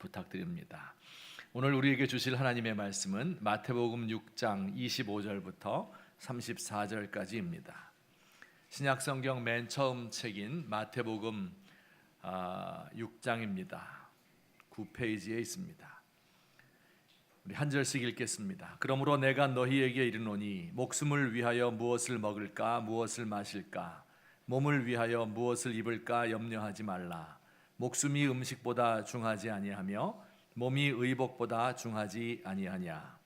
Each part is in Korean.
부탁드립니다. 오늘 우리에게 주실 하나님의 말씀은 마태복음 6장 25절부터 34절까지입니다. 신약성경 맨 처음 책인 마태복음 6장입니다. 9페이지에 있습니다. 우리 한 절씩 읽겠습니다. 그러므로 내가 너희에게 이르노니 목숨을 위하여 무엇을 먹을까 무엇을 마실까 몸을 위하여 무엇을 입을까 염려하지 말라. 목숨이 음식보다 중하지 아니하며 몸이 의복보다 중하지 아니하냐.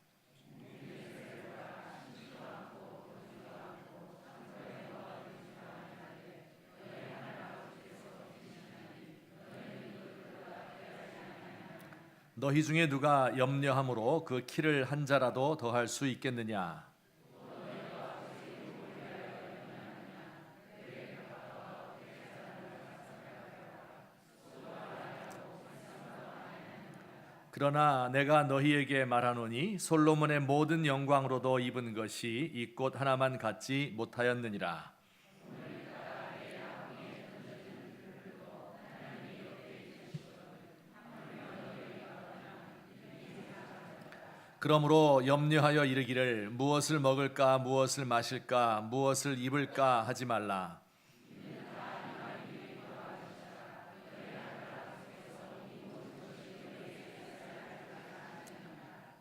너희 중에 누가 염려함으로 그 키를 한 자라도 더할 수 있겠느냐. 그러나 내가 너희에게 말하노니 솔로몬의 모든 영광으로도 입은 것이 이 꽃 하나만 갖지 못하였느니라. 그러므로 염려하여 이르기를 무엇을 먹을까 무엇을 마실까 무엇을 입을까 하지 말라.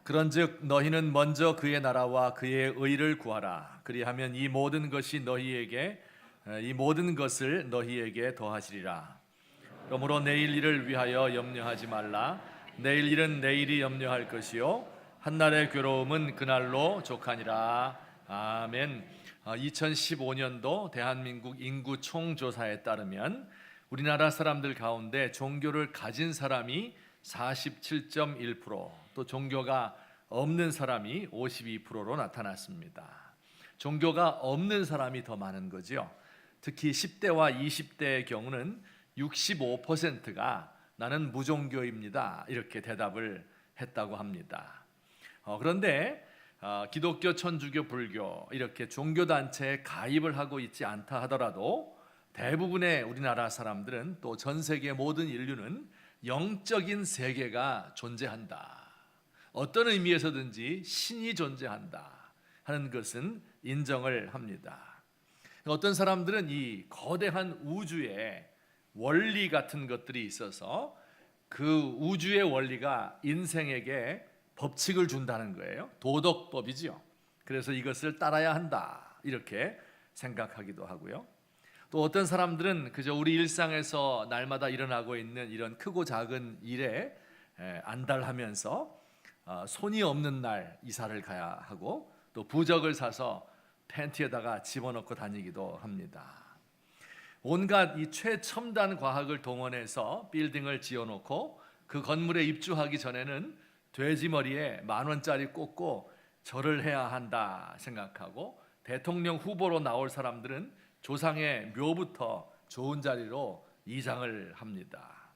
그런즉 너희는 먼저 그의 나라와 그의 의를 구하라. 그리하면 이 모든 것을 너희에게 더하시리라. 그러므로 내일 일을 위하여 염려하지 말라. 내일 일은 내일이 염려할 것이요 한날의 괴로움은 그날로 족하니라. 아멘. 2015년도 대한민국 인구 총조사에 따르면 우리나라 사람들 가운데 종교를 가진 사람이 47.1%, 또 종교가 없는 사람이 52%로 나타났습니다. 종교가 없는 사람이 더 많은 거죠. 특히 10대와 20대의 경우는 65%가 나는 무종교입니다 이렇게 대답을 했다고 합니다. 그런데 기독교, 천주교, 불교 이렇게 종교단체에 가입을 하고 있지 않다 하더라도 대부분의 우리나라 사람들은 또 전 세계 모든 인류는 영적인 세계가 존재한다, 어떤 의미에서든지 신이 존재한다 하는 것은 인정을 합니다. 어떤 사람들은 이 거대한 우주에 원리 같은 것들이 있어서 그 우주의 원리가 인생에게 법칙을 준다는 거예요. 도덕법이지요. 그래서 이것을 따라야 한다 이렇게 생각하기도 하고요. 또 어떤 사람들은 그저 우리 일상에서 날마다 일어나고 있는 이런 크고 작은 일에 안달하면서 손이 없는 날 이사를 가야 하고 또 부적을 사서 팬티에다가 집어넣고 다니기도 합니다. 온갖 이 최첨단 과학을 동원해서 빌딩을 지어놓고 그 건물에 입주하기 전에는 돼지 머리에 10,000원짜리 꽂고 절을 해야 한다 생각하고 대통령 후보로 나올 사람들은 조상의 묘부터 좋은 자리로 이장을 합니다.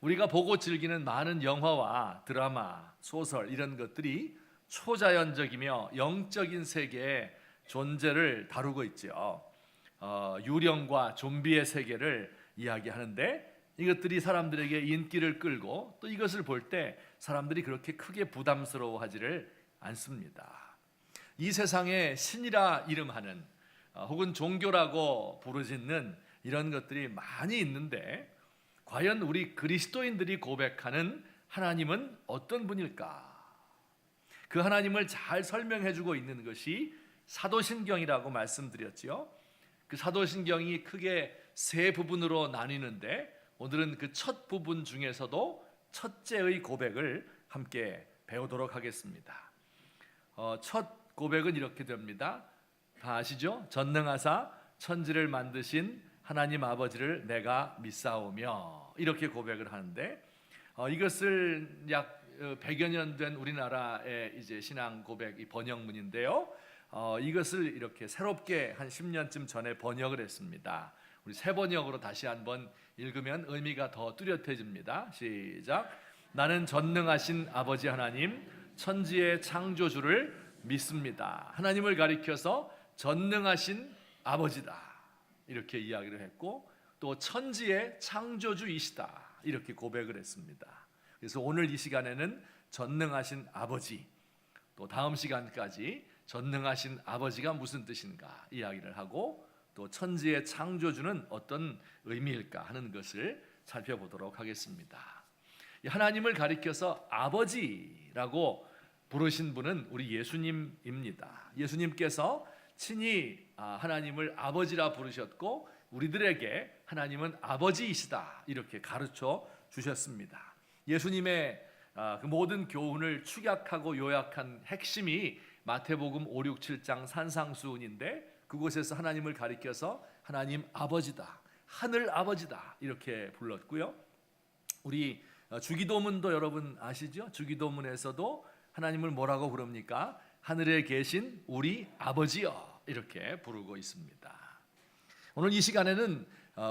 우리가 보고 즐기는 많은 영화와 드라마, 소설 이런 것들이 초자연적이며 영적인 세계의 존재를 다루고 있죠. 유령과 좀비의 세계를 이야기하는데 이것들이 사람들에게 인기를 끌고 또 이것을 볼 때 사람들이 그렇게 크게 부담스러워하지를 않습니다. 이 세상에 신이라 이름하는 혹은 종교라고 부르짖는 이런 것들이 많이 있는데 과연 우리 그리스도인들이 고백하는 하나님은 어떤 분일까? 그 하나님을 잘 설명해주고 있는 것이 사도신경이라고 말씀드렸죠. 그 사도신경이 크게 세 부분으로 나뉘는데 오늘은 그 첫 부분 중에서도 첫째의 고백을 함께 배우도록 하겠습니다. 첫 고백은 이렇게 됩니다. 다 아시죠? 전능하사 천지를 만드신 하나님 아버지를 내가 믿사오며 이렇게 고백을 하는데 이것을 약 100여 년 된 우리나라의 이제 신앙 고백 이 번역문인데요. 이것을 이렇게 새롭게 한 10년쯤 전에 번역을 했습니다. 우리 새 번역으로 다시 한번 읽으면 의미가 더 뚜렷해집니다. 시작. 나는 전능하신 아버지 하나님 천지의 창조주를 믿습니다. 하나님을 가리켜서 전능하신 아버지다 이렇게 이야기를 했고 또 천지의 창조주이시다 이렇게 고백을 했습니다. 그래서 오늘 이 시간에는 전능하신 아버지, 또 다음 시간까지 전능하신 아버지가 무슨 뜻인가 이야기를 하고, 또 천지의 창조주는 어떤 의미일까 하는 것을 살펴보도록 하겠습니다. 하나님을 가리켜서 아버지라고 부르신 분은 우리 예수님입니다. 예수님께서 친히 하나님을 아버지라 부르셨고, 우리들에게 하나님은 아버지이시다 이렇게 가르쳐 주셨습니다. 예수님의 그 모든 교훈을 축약하고 요약한 핵심이 마태복음 5, 6, 7장 산상수훈인데, 그곳에서 하나님을 가리켜서 하나님 아버지다, 하늘 아버지다 이렇게 불렀고요. 우리 주기도문도 여러분 아시죠? 주기도문에서도 하나님을 뭐라고 부릅니까? 하늘에 계신 우리 아버지여 이렇게 부르고 있습니다. 오늘 이 시간에는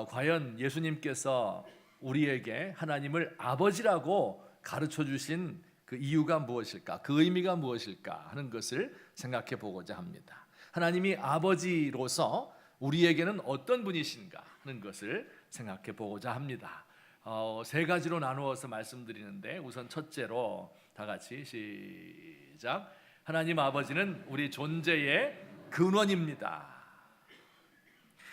과연 예수님께서 우리에게 하나님을 아버지라고 가르쳐 주신 그 이유가 무엇일까, 그 의미가 무엇일까 하는 것을 생각해 보고자 합니다. 하나님이 아버지로서 우리에게는 어떤 분이신가 하는 것을 생각해 보고자 합니다. 세 가지로 나누어서 말씀드리는데, 우선 첫째로 다 같이 시작. 하나님 아버지는 우리 존재의 근원입니다.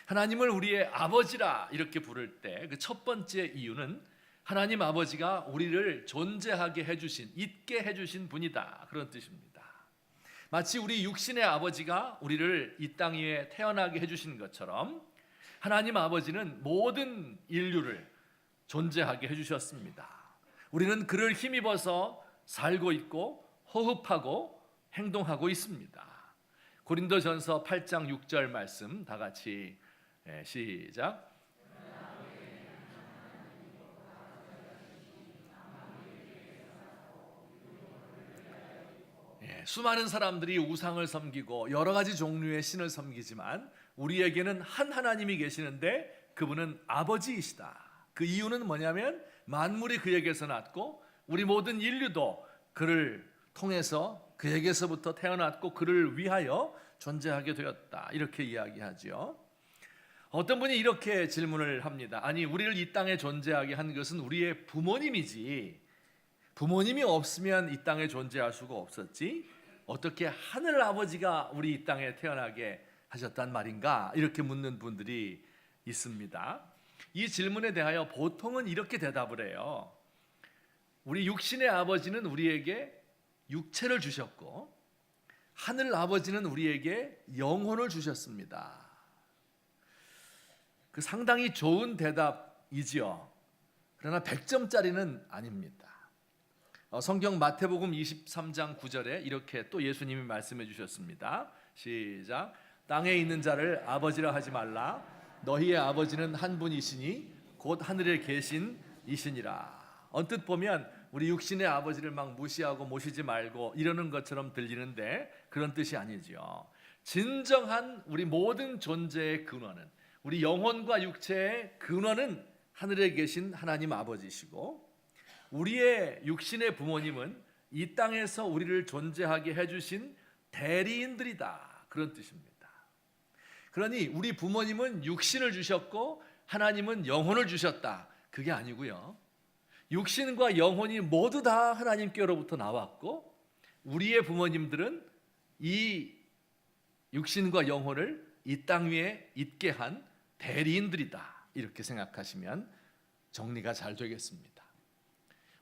하나님을 우리의 아버지라 이렇게 부를 때 그 첫 번째 이유는 하나님 아버지가 우리를 존재하게 해주신, 있게 해주신 분이다 그런 뜻입니다. 마치 우리 육신의 아버지가 우리를 이 땅 위에 태어나게 해주신 것처럼 하나님 아버지는 모든 인류를 존재하게 해주셨습니다. 우리는 그를 힘입어서 살고 있고 호흡하고 행동하고 있습니다. 고린도전서 8장 6절 말씀 다 같이 시작. 수많은 사람들이 우상을 섬기고 여러 가지 종류의 신을 섬기지만 우리에게는 한 하나님이 계시는데 그분은 아버지이시다. 그 이유는 뭐냐면 만물이 그에게서 났고 우리 모든 인류도 그를 통해서 그에게서부터 태어났고 그를 위하여 존재하게 되었다 이렇게 이야기하죠. 어떤 분이 이렇게 질문을 합니다. 아니, 우리를 이 땅에 존재하게 한 것은 우리의 부모님이지, 부모님이 없으면 이 땅에 존재할 수가 없었지, 어떻게 하늘 아버지가 우리 이 땅에 태어나게 하셨단 말인가 이렇게 묻는 분들이 있습니다. 이 질문에 대하여 보통은 이렇게 대답을 해요. 우리 육신의 아버지는 우리에게 육체를 주셨고 하늘 아버지는 우리에게 영혼을 주셨습니다. 그 상당히 좋은 대답이지요. 그러나 100점짜리는 아닙니다. 성경 마태복음 23장 9절에 이렇게 또 예수님이 말씀해 주셨습니다. 시작. 땅에 있는 자를 아버지라 하지 말라. 너희의 아버지는 한 분이시니 곧 하늘에 계신 이시니라. 언뜻 보면 우리 육신의 아버지를 막 무시하고 모시지 말고 이러는 것처럼 들리는데 그런 뜻이 아니죠. 진정한 우리 모든 존재의 근원은, 우리 영혼과 육체의 근원은 하늘에 계신 하나님 아버지시고, 우리의 육신의 부모님은 이 땅에서 우리를 존재하게 해주신 대리인들이다 그런 뜻입니다. 그러니 우리 부모님은 육신을 주셨고 하나님은 영혼을 주셨다 그게 아니고요, 육신과 영혼이 모두 다 하나님께로부터 나왔고 우리의 부모님들은 이 육신과 영혼을 이 땅 위에 있게 한 대리인들이다 이렇게 생각하시면 정리가 잘 되겠습니다.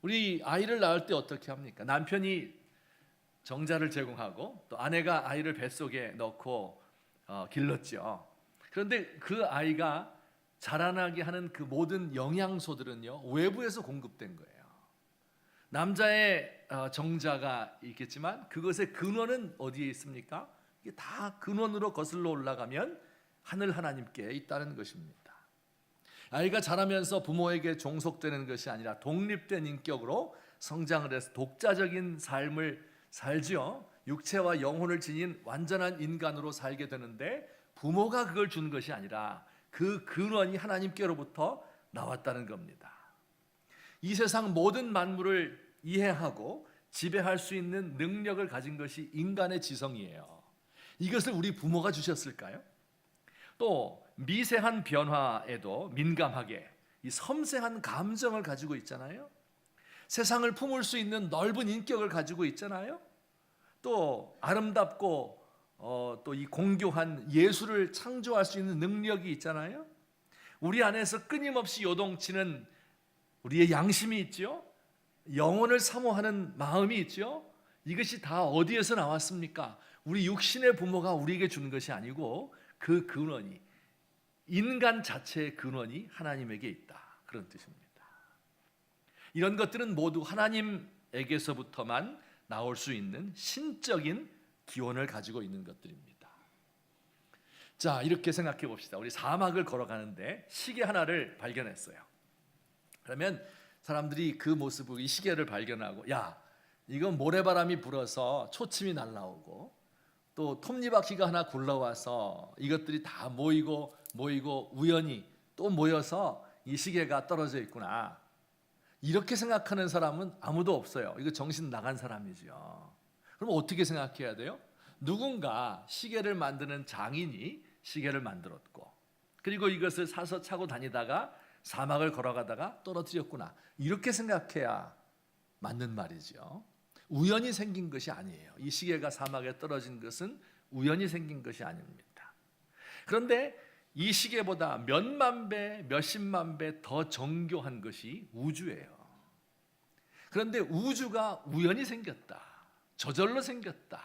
우리 아이를 낳을 때 어떻게 합니까? 남편이 정자를 제공하고 또 아내가 아이를 뱃속에 넣고 길렀죠. 그런데 그 아이가 자라나게 하는 그 모든 영양소들은요 외부에서 공급된 거예요. 남자의 정자가 있겠지만 그것의 근원은 어디에 있습니까? 이게 다 근원으로 거슬러 올라가면 하늘 하나님께 있다는 것입니다. 아이가 자라면서 부모에게 종속되는 것이 아니라 독립된 인격으로 성장을 해서 독자적인 삶을 살지요. 육체와 영혼을 지닌 완전한 인간으로 살게 되는데 부모가 그걸 준 것이 아니라 그 근원이 하나님께로부터 나왔다는 겁니다. 이 세상 모든 만물을 이해하고 지배할 수 있는 능력을 가진 것이 인간의 지성이에요. 이것을 우리 부모가 주셨을까요? 또 미세한 변화에도 민감하게 이 섬세한 감정을 가지고 있잖아요. 세상을 품을 수 있는 넓은 인격을 가지고 있잖아요. 또 아름답고 또 이 공교한 예술을 창조할 수 있는 능력이 있잖아요. 우리 안에서 끊임없이 요동치는 우리의 양심이 있죠. 영혼을 사모하는 마음이 있죠. 이것이 다 어디에서 나왔습니까? 우리 육신의 부모가 우리에게 준 것이 아니고 그 근원이, 인간 자체의 근원이 하나님에게 있다, 그런 뜻입니다. 이런 것들은 모두 하나님에게서부터만 나올 수 있는 신적인 기원을 가지고 있는 것들입니다. 자, 이렇게 생각해 봅시다. 우리 사막을 걸어가는데 시계 하나를 발견했어요. 그러면 사람들이 그 모습을, 이 시계를 발견하고, 야, 이건 모래바람이 불어서 초침이 날라오고 또 톱니바퀴가 하나 굴러와서 이것들이 다 모이고 우연히 또 모여서 이 시계가 떨어져 있구나, 이렇게 생각하는 사람은 아무도 없어요. 이거 정신 나간 사람이죠. 그럼 어떻게 생각해야 돼요? 누군가 시계를 만드는 장인이 시계를 만들었고, 그리고 이것을 사서 차고 다니다가 사막을 걸어가다가 떨어뜨렸구나, 이렇게 생각해야 맞는 말이죠. 우연히 생긴 것이 아니에요. 이 시계가 사막에 떨어진 것은 우연히 생긴 것이 아닙니다. 그런데 이 시계보다 몇만 배, 몇십만 배 더 정교한 것이 우주예요. 그런데 우주가 우연히 생겼다, 저절로 생겼다,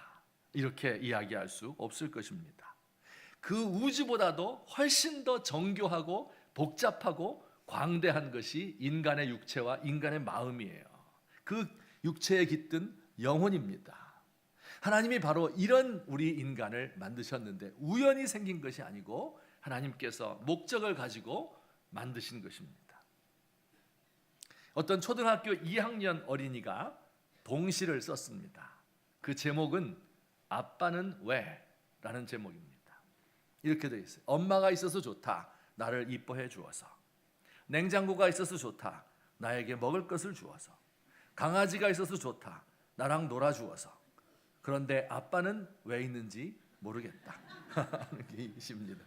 이렇게 이야기할 수 없을 것입니다. 그 우주보다도 훨씬 더 정교하고 복잡하고 광대한 것이 인간의 육체와 인간의 마음이에요. 그 육체에 깃든 영혼입니다. 하나님이 바로 이런 우리 인간을 만드셨는데 우연히 생긴 것이 아니고 하나님께서 목적을 가지고 만드신 것입니다. 어떤 초등학교 2학년 어린이가 동시를 썼습니다. 그 제목은 아빠는 왜? 라는 제목입니다. 이렇게 되어 있어요. 엄마가 있어서 좋다, 나를 이뻐해 주어서. 냉장고가 있어서 좋다, 나에게 먹을 것을 주어서. 강아지가 있어서 좋다, 나랑 놀아주어서. 그런데 아빠는 왜 있는지 모르겠다 하는 게 이십니다.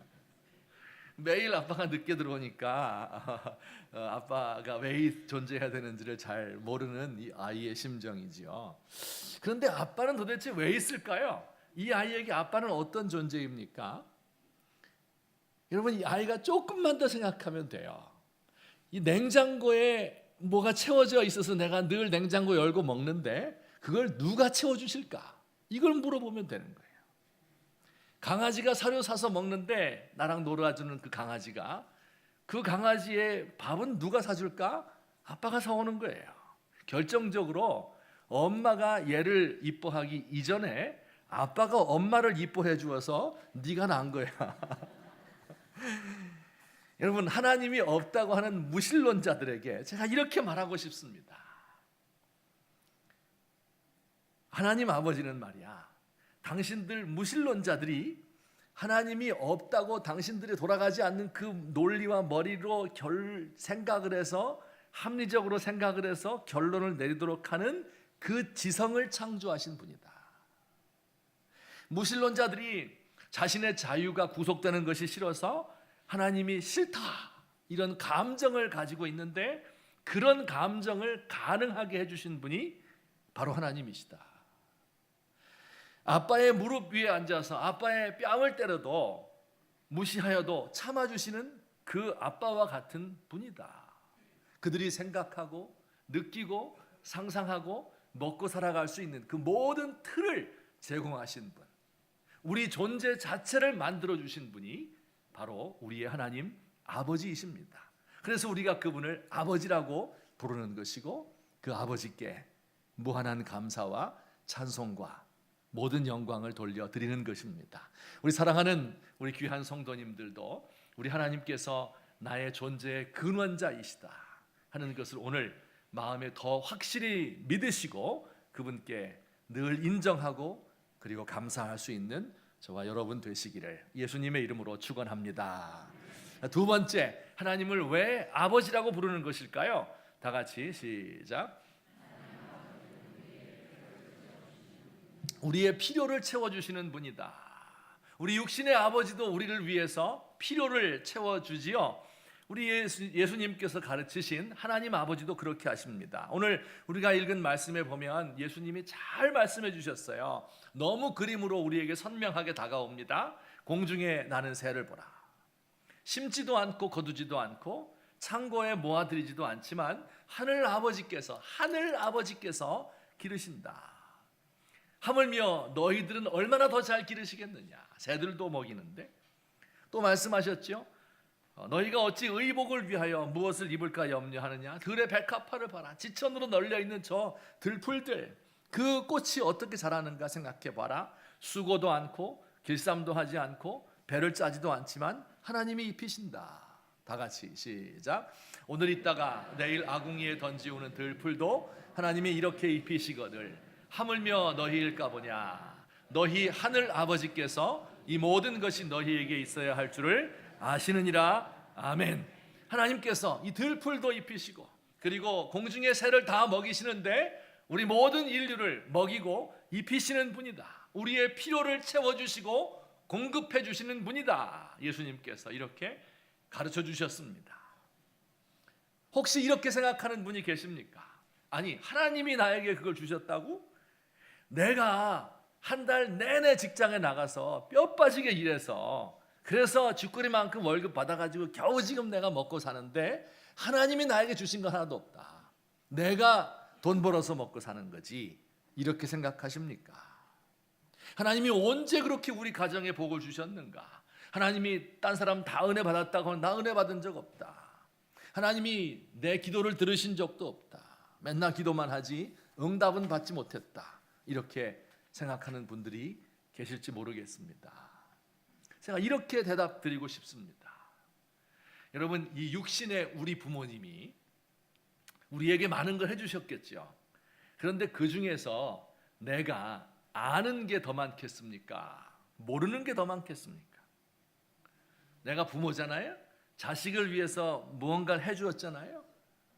매일 아빠가 늦게 들어오니까 아빠가 왜 존재해야 되는지를 잘 모르는 이 아이의 심정이지요. 그런데 아빠는 도대체 왜 있을까요? 이 아이에게 아빠는 어떤 존재입니까? 여러분, 이 아이가 조금만 더 생각하면 돼요. 이 냉장고에 뭐가 채워져 있어서 내가 늘 냉장고 열고 먹는데 그걸 누가 채워주실까? 이걸 물어보면 되는 거예요. 강아지가 사료 사서 먹는데 나랑 놀아주는 그 강아지의 밥은 누가 사줄까? 아빠가 사오는 거예요. 결정적으로 엄마가 얘를 이뻐하기 이전에 아빠가 엄마를 이뻐해 주어서 네가 난 거야. 여러분, 하나님이 없다고 하는 무신론자들에게 제가 이렇게 말하고 싶습니다. 하나님 아버지는 말이야, 당신들 무신론자들이 하나님이 없다고 당신들이 돌아가지 않는 그 논리와 머리로 생각을 해서, 합리적으로 생각을 해서 결론을 내리도록 하는 그 지성을 창조하신 분이다. 무신론자들이 자신의 자유가 구속되는 것이 싫어서 하나님이 싫다, 이런 감정을 가지고 있는데 그런 감정을 가능하게 해주신 분이 바로 하나님이시다. 아빠의 무릎 위에 앉아서 아빠의 뺨을 때려도 무시하여도 참아주시는 그 아빠와 같은 분이다. 그들이 생각하고 느끼고 상상하고 먹고 살아갈 수 있는 그 모든 틀을 제공하신 분, 우리 존재 자체를 만들어주신 분이 바로 우리의 하나님 아버지이십니다. 그래서 우리가 그분을 아버지라고 부르는 것이고, 그 아버지께 무한한 감사와 찬송과 모든 영광을 돌려드리는 것입니다. 우리 사랑하는 우리 귀한 성도님들도 우리 하나님께서 나의 존재의 근원자이시다 하는 것을 오늘 마음에 더 확실히 믿으시고 그분께 늘 인정하고 그리고 감사할 수 있는 저와 여러분 되시기를 예수님의 이름으로 축원합니다. 두 번째, 하나님을 왜 아버지라고 부르는 것일까요? 다 같이 시작. 우리의 필요를 채워주시는 분이다. 우리 육신의 아버지도 우리를 위해서 필요를 채워주지요. 우리 예수님께서 가르치신 하나님 아버지도 그렇게 하십니다. 오늘 우리가 읽은 말씀에 보면 예수님이 잘 말씀해 주셨어요. 너무 그림으로 우리에게 선명하게 다가옵니다. 공중에 나는 새를 보라. 심지도 않고 거두지도 않고 창고에 모아들이지도 않지만 하늘 아버지께서 기르신다. 하물며 너희들은 얼마나 더 잘 기르시겠느냐. 새들도 먹이는데. 또 말씀하셨죠. 너희가 어찌 의복을 위하여 무엇을 입을까 염려하느냐. 들의 백합화를 봐라. 지천으로 널려있는 저 들풀들, 그 꽃이 어떻게 자라는가 생각해 봐라. 수고도 않고 길쌈도 하지 않고 배를 짜지도 않지만 하나님이 입히신다. 다 같이 시작. 오늘 있다가 내일 아궁이에 던지우는 들풀도 하나님이 이렇게 입히시거늘 하물며 너희일까 보냐. 너희 하늘 아버지께서 이 모든 것이 너희에게 있어야 할 줄을 아시느니라. 아멘. 하나님께서 이 들풀도 입히시고 그리고 공중의 새를 다 먹이시는데 우리 모든 인류를 먹이고 입히시는 분이다. 우리의 필요를 채워주시고 공급해 주시는 분이다. 예수님께서 이렇게 가르쳐 주셨습니다. 혹시 이렇게 생각하는 분이 계십니까? 아니, 하나님이 나에게 그걸 주셨다고? 내가 한 달 내내 직장에 나가서 뼈 빠지게 일해서 그래서 쥐꼬리만큼 월급 받아가지고 겨우 지금 내가 먹고 사는데 하나님이 나에게 주신 거 하나도 없다. 내가 돈 벌어서 먹고 사는 거지. 이렇게 생각하십니까? 하나님이 언제 그렇게 우리 가정에 복을 주셨는가? 하나님이 딴 사람 다 은혜 받았다고 하면 나 은혜 받은 적 없다. 하나님이 내 기도를 들으신 적도 없다. 맨날 기도만 하지 응답은 받지 못했다. 이렇게 생각하는 분들이 계실지 모르겠습니다. 제가 이렇게 대답 드리고 싶습니다. 여러분, 이 육신의 우리 부모님이 우리에게 많은 걸 해주셨겠죠. 그런데 그 중에서 내가 아는 게 더 많겠습니까? 모르는 게 더 많겠습니까? 내가 부모잖아요. 자식을 위해서 무언가를 해주었잖아요.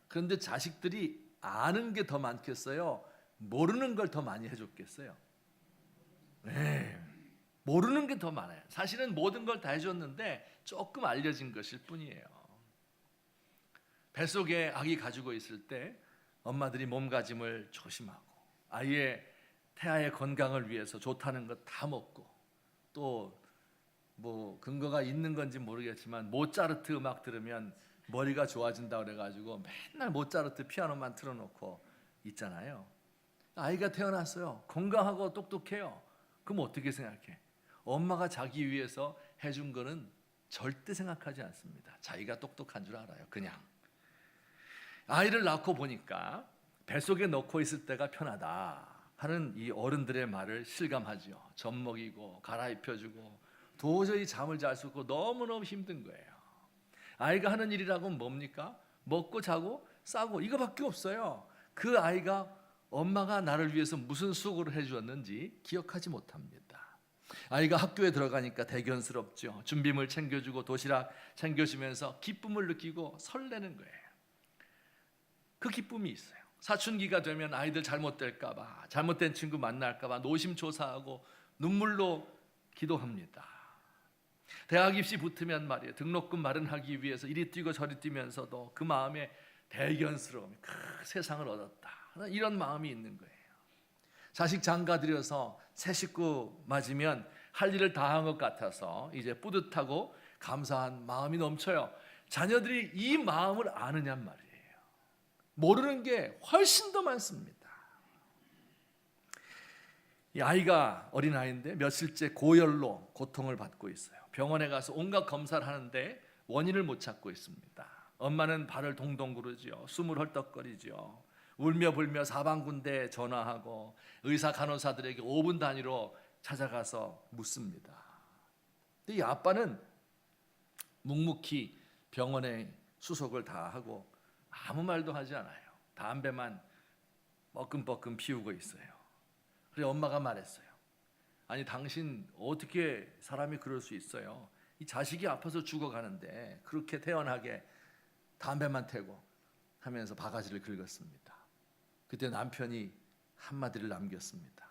그런데 자식들이 아는 게 더 많겠어요? 모르는 걸 더 많이 해줬겠어요? 네, 모르는 게 더 많아요. 사실은 모든 걸 다 해줬는데 조금 알려진 것일 뿐이에요. 뱃속에 아기 가지고 있을 때 엄마들이 몸가짐을 조심하고 아이의 태아의 건강을 위해서 좋다는 것 다 먹고 또 뭐 근거가 있는 건지 모르겠지만 모차르트 음악 들으면 머리가 좋아진다 그래가지고 맨날 모차르트 피아노만 틀어놓고 있잖아요. 아이가 태어났어요. 건강하고 똑똑해요. 그럼 어떻게 생각해? 엄마가 자기 위해서 해준 거는 절대 생각하지 않습니다. 자기가 똑똑한 줄 알아요. 그냥 아이를 낳고 보니까 뱃속에 넣고 있을 때가 편하다 하는 이 어른들의 말을 실감하죠. 젖 먹이고 갈아입혀주고 도저히 잠을 잘 수 없고 너무너무 힘든 거예요. 아이가 하는 일이라고 뭡니까? 먹고 자고 싸고 이거밖에 없어요. 그 아이가 엄마가 나를 위해서 무슨 수고를 해주었는지 기억하지 못합니다. 아이가 학교에 들어가니까 대견스럽죠. 준비물 챙겨주고 도시락 챙겨주면서 기쁨을 느끼고 설레는 거예요. 그 기쁨이 있어요. 사춘기가 되면 아이들 잘못될까 봐, 잘못된 친구 만날까 봐 노심초사하고 눈물로 기도합니다. 대학 입시 붙으면 말이에요. 등록금 마련하기 위해서 이리 뛰고 저리 뛰면서도 그 마음에 대견스러움이 세상을 얻었다. 이런 마음이 있는 거예요. 자식 장가 들여서 새 식구 맞으면 할 일을 다 한 것 같아서 이제 뿌듯하고 감사한 마음이 넘쳐요. 자녀들이 이 마음을 아느냔 말이에요. 모르는 게 훨씬 더 많습니다. 이 아이가 어린아이인데 며칠째 고열로 고통을 받고 있어요. 병원에 가서 온갖 검사를 하는데 원인을 못 찾고 있습니다. 엄마는 발을 동동 구르죠. 숨을 헐떡거리죠. 울며 불며 사방군데에 전화하고 의사 간호사들에게 5분 단위로 찾아가서 묻습니다. 근데 이 아빠는 묵묵히 병원에 수속을 다 하고 아무 말도 하지 않아요. 담배만 뻐끔뻐끔 피우고 있어요. 그래 엄마가 말했어요. 아니 당신 어떻게 사람이 그럴 수 있어요? 이 자식이 아파서 죽어가는데 그렇게 태연하게 담배만 태고 하면서 바가지를 긁었습니다. 그때 남편이 한마디를 남겼습니다.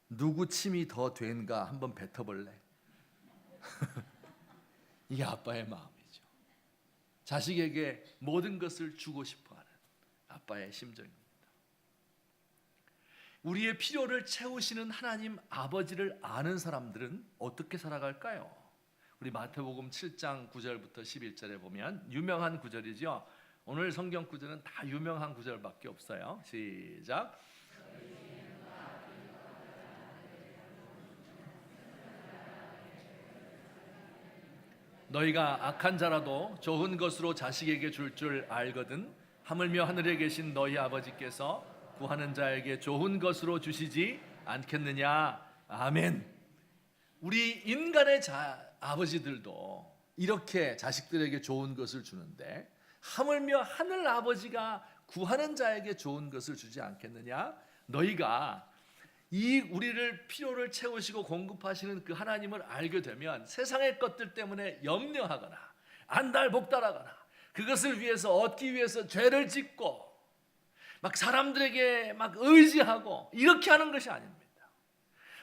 누구 침이 더 된가 한번 뱉어볼래? 이게 아빠의 마음이죠. 자식에게 모든 것을 주고 싶어하는 아빠의 심정입니다. 우리의 필요를 채우시는 하나님 아버지를 아는 사람들은 어떻게 살아갈까요? 우리 마태복음 7장 9절부터 11절에 보면 유명한 구절이죠. 오늘 성경 구절은 다 유명한 구절밖에 없어요. 시작. 너희가 악한 자라도 좋은 것으로 자식에게 줄 알거든 하물며 하늘에 계신 너희 아버지께서 구하는 자에게 좋은 것으로 주시지 않겠느냐. 아멘. 우리 인간의 아버지들도 이렇게 자식들에게 좋은 것을 주는데 하물며 하늘 아버지가 구하는 자에게 좋은 것을 주지 않겠느냐. 너희가 이 우리를 필요를 채우시고 공급하시는 그 하나님을 알게 되면 세상의 것들 때문에 염려하거나 안달복달하거나 그것을 위해서 얻기 위해서 죄를 짓고 막 사람들에게 막 의지하고 이렇게 하는 것이 아닙니다.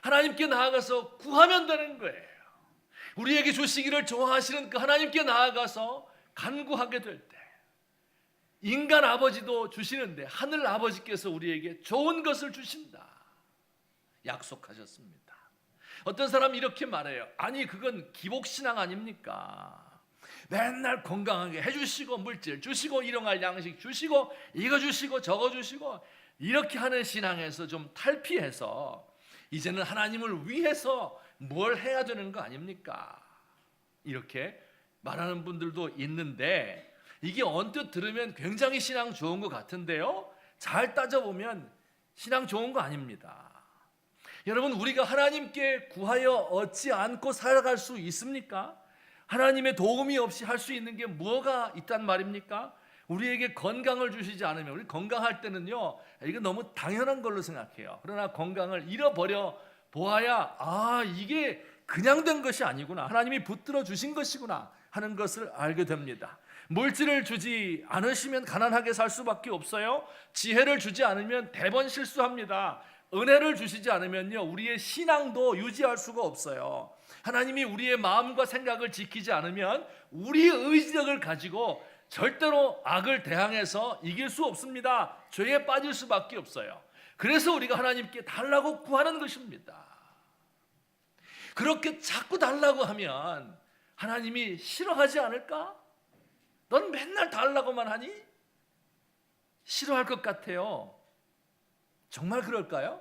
하나님께 나아가서 구하면 되는 거예요. 우리에게 주시기를 좋아하시는 그 하나님께 나아가서 간구하게 될 때 인간 아버지도 주시는데 하늘 아버지께서 우리에게 좋은 것을 주신다 약속하셨습니다. 어떤 사람이 이렇게 말해요. 아니 그건 기복신앙 아닙니까? 맨날 건강하게 해주시고 물질 주시고 일용할 양식 주시고 이거 주시고 저거 주시고 이렇게 하는 신앙에서 좀 탈피해서 이제는 하나님을 위해서 뭘 해야 되는 거 아닙니까? 이렇게 말하는 분들도 있는데 이게 언뜻 들으면 굉장히 신앙 좋은 것 같은데요, 잘 따져보면 신앙 좋은 거 아닙니다. 여러분, 우리가 하나님께 구하여 얻지 않고 살아갈 수 있습니까? 하나님의 도움이 없이 할 수 있는 게 뭐가 있단 말입니까? 우리에게 건강을 주시지 않으면, 우리 건강할 때는요 이거 너무 당연한 걸로 생각해요. 그러나 건강을 잃어버려 보아야 이게 그냥 된 것이 아니구나, 하나님이 붙들어 주신 것이구나 하는 것을 알게 됩니다. 물질을 주지 않으시면 가난하게 살 수밖에 없어요. 지혜를 주지 않으면 대번 실수합니다. 은혜를 주시지 않으면요 우리의 신앙도 유지할 수가 없어요. 하나님이 우리의 마음과 생각을 지키지 않으면 우리의 의지력을 가지고 절대로 악을 대항해서 이길 수 없습니다. 죄에 빠질 수밖에 없어요. 그래서 우리가 하나님께 달라고 구하는 것입니다. 그렇게 자꾸 달라고 하면 하나님이 싫어하지 않을까? 넌 맨날 달라고만 하니? 싫어할 것 같아요. 정말 그럴까요?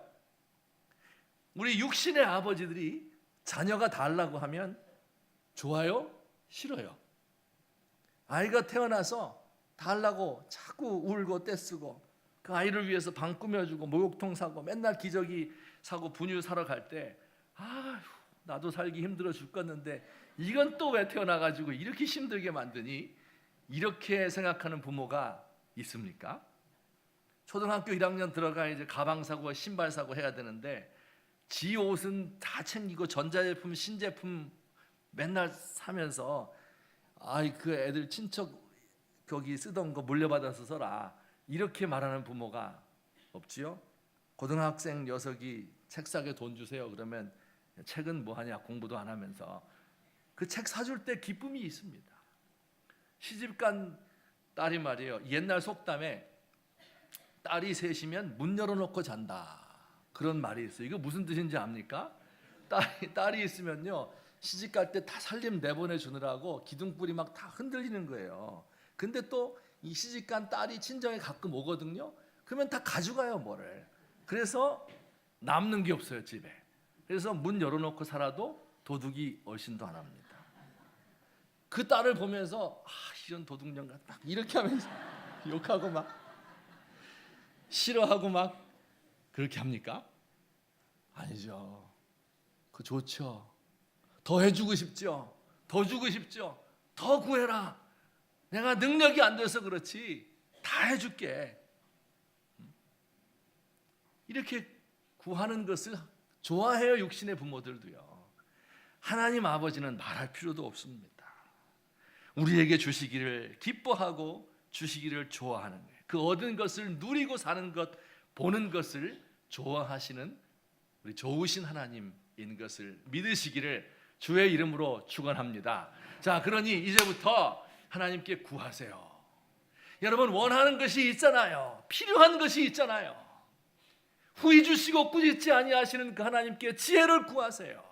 우리 육신의 아버지들이 자녀가 달라고 하면 좋아요? 싫어요? 아이가 태어나서 달라고 자꾸 울고 떼쓰고 그 아이를 위해서 방 꾸며주고 목욕통 사고 맨날 기저귀 사고 분유 사러 갈 때 나도 살기 힘들어 죽겠는데 이건 또 왜 태어나가지고 이렇게 힘들게 만드니? 이렇게 생각하는 부모가 있습니까? 초등학교 1학년 들어가 이제 가방 사고 신발 사고 해야 되는데 지 옷은 다 챙기고 전자제품 신제품 맨날 사면서 그 애들 친척 거기 쓰던 거 물려받아서 써라 이렇게 말하는 부모가 없지요? 고등학생 녀석이 책 사게 돈 주세요 그러면 책은 뭐하냐 공부도 안 하면서 그 책 사줄 때 기쁨이 있습니다. 시집간 딸이 말이에요, 옛날 속담에 딸이 셋이면 문 열어놓고 잔다 그런 말이 있어요. 이거 무슨 뜻인지 압니까? 딸이 있으면요 시집갈 때 다 살림 내보내 주느라고 기둥불이 막 다 흔들리는 거예요. 근데 또 이 시집간 딸이 친정에 가끔 오거든요. 그러면 다 가져가요 뭐를. 그래서 남는 게 없어요 집에. 그래서 문 열어놓고 살아도 도둑이 얼씬도 안 합니다. 그 딸을 보면서 이런 도둑년 같다 이렇게 하면서 욕하고 막 싫어하고 막 그렇게 합니까? 아니죠. 그거 좋죠. 더 해주고 싶죠. 더 주고 싶죠. 더 구해라. 내가 능력이 안 돼서 그렇지 다 해줄게. 이렇게 구하는 것을 좋아해요 육신의 부모들도요. 하나님 아버지는 말할 필요도 없습니다. 우리에게 주시기를 기뻐하고 주시기를 좋아하는 거예요. 그 얻은 것을 누리고 사는 것, 보는 것을 좋아하시는 우리 좋으신 하나님인 것을 믿으시기를 주의 이름으로 축원합니다. 자, 그러니 이제부터 하나님께 구하세요. 여러분, 원하는 것이 있잖아요. 필요한 것이 있잖아요. 후히 주시고 꾸짖지 아니하시는 그 하나님께 지혜를 구하세요.